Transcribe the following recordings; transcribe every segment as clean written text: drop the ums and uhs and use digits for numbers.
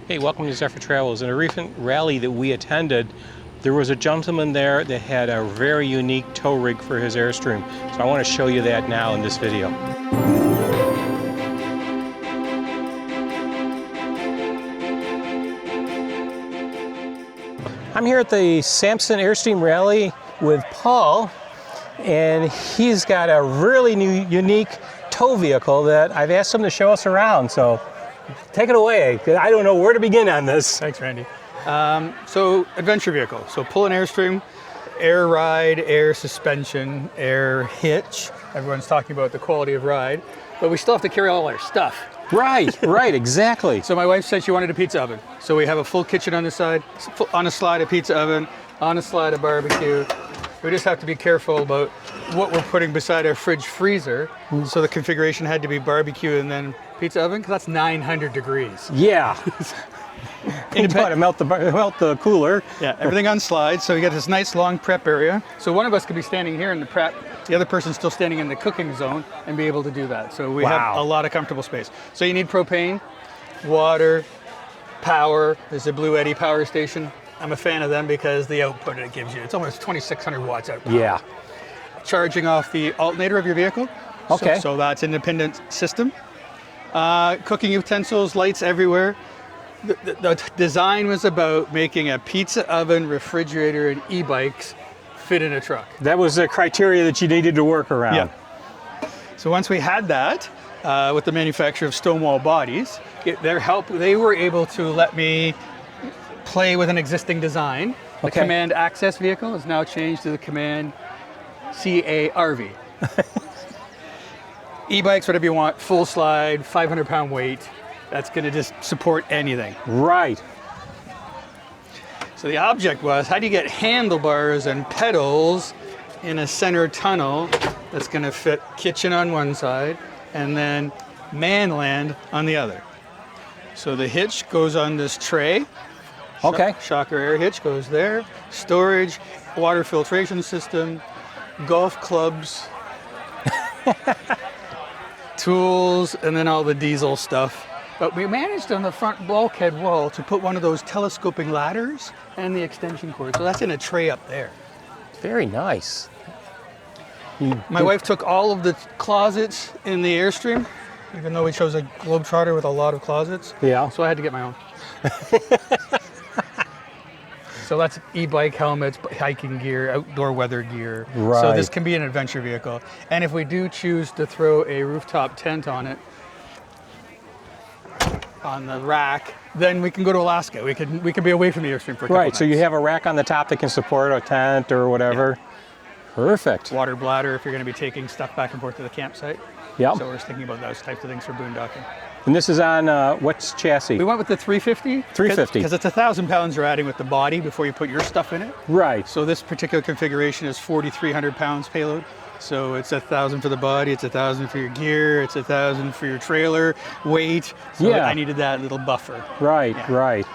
Hey, welcome to Zephyr Travels. In a recent rally that we attended, there was a gentleman there that had a very unique tow rig for his Airstream. So I want to show you that now in this video. I'm here at the Samson Airstream Rally with Paul, and he's got a really new, unique tow vehicle that I've asked him to show us around. So take it away, because I don't know where to begin on this. Thanks, Randy. So adventure vehicle. So pull an Airstream, air ride, air suspension, air hitch. Everyone's talking about the quality of ride, but we still have to carry all our stuff. Right, right, exactly. So my wife said she wanted a pizza oven. So we have a full kitchen on the side, on a slide a pizza oven, on a slide a barbecue. We just have to be careful about what we're putting beside our fridge freezer. So the configuration had to be barbecue and then pizza oven, because that's 900 degrees. Yeah. You got to melt the cooler. Yeah, everything on slides. So you get this nice long prep area. So one of us could be standing here in the prep, the other person's still standing in the cooking zone and be able to do that. So we have a lot of comfortable space. So you need propane, water, power. There's a Bluetti power station. I'm a fan of them because the output it gives you, it's almost 2,600 watts output. Yeah. Charging off the alternator of your vehicle. Okay. So that's an independent system. Cooking utensils, lights everywhere. The design was about making a pizza oven, refrigerator, and e-bikes fit in a truck. That was the criteria that you needed to work around. Yeah. So once we had that, with the manufacturer of Stonewall Bodies, they were able to let me play with an existing design. The Command Access vehicle is now changed to the Command CARV. E-bikes, whatever you want, full slide, 500-pound weight. That's going to just support anything. Right. So the object was, how do you get handlebars and pedals in a center tunnel that's going to fit kitchen on one side and then manland on the other? So the hitch goes on this tray. Okay. Shocker air hitch goes there. Storage, water filtration system, golf clubs, tools, and then all the diesel stuff. But we managed on the front bulkhead wall to put one of those telescoping ladders and the extension cord. So that's in a tray up there. Very nice. My wife took all of the closets in the Airstream, even though we chose a Globetrotter with a lot of closets. Yeah. So I had to get my own. So that's e-bike helmets, hiking gear, outdoor weather gear. Right. So this can be an adventure vehicle. And if we do choose to throw a rooftop tent on it, on the rack, then we can go to Alaska. We can be away from the Airstream for a couple nights. So you have a rack on the top that can support a tent or whatever. Yeah. Perfect. Water bladder if you're going to be taking stuff back and forth to the campsite. Yeah. So we're just thinking about those types of things for boondocking. And this is on what's chassis? We went with the 350. 350. Because it's 1,000 pounds you're adding with the body before you put your stuff in it. Right. So this particular configuration is 4,300 pounds payload. So it's 1,000 for the body, it's 1,000 for your gear, it's 1,000 for your trailer weight. So I needed that little buffer. Right, right.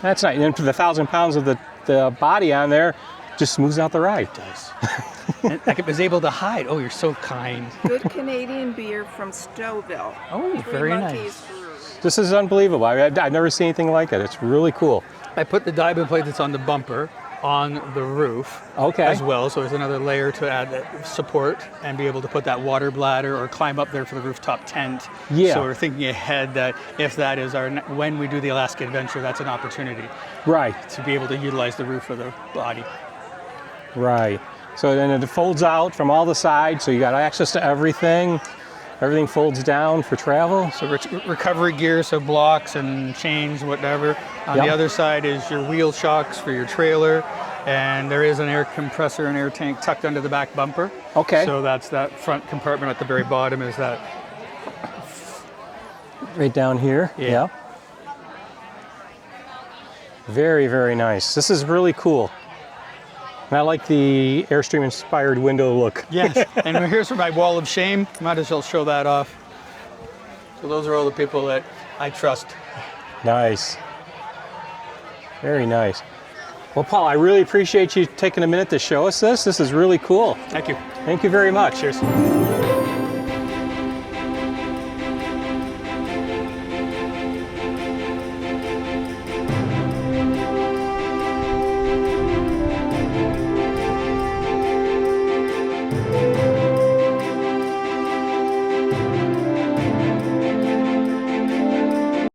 That's nice. And for the 1,000 pounds of the body on there, just smooths out the ride. It does. And I was able to hide. Oh, you're so kind. Good Canadian beer from Stouffville. Oh, very nice. This is unbelievable. I've never seen anything like it. It's really cool. I put the diamond plate that's on the bumper on the roof as well, so there's another layer to add that support and be able to put that water bladder or climb up there for the rooftop tent. Yeah. So we're thinking ahead that if that is when we do the Alaska adventure, that's an opportunity. Right. To be able to utilize the roof of the body. Right. So then it folds out from all the sides, so you got access to everything. Everything folds down for travel. So recovery gear, so blocks and chains, whatever. On the other side is your wheel shocks for your trailer, and there is an air compressor and air tank tucked under the back bumper. Okay. So that's that front compartment at the very bottom is that. Right down here. Yeah. Very, very nice. This is really cool. And I like the Airstream-Inspired window look. Yes, and here's my wall of shame. Might as well show that off. So those are all the people that I trust. Nice. Very nice. Well, Paul, I really appreciate you taking a minute to show us this. This is really cool. Thank you. Thank you very much. Cheers.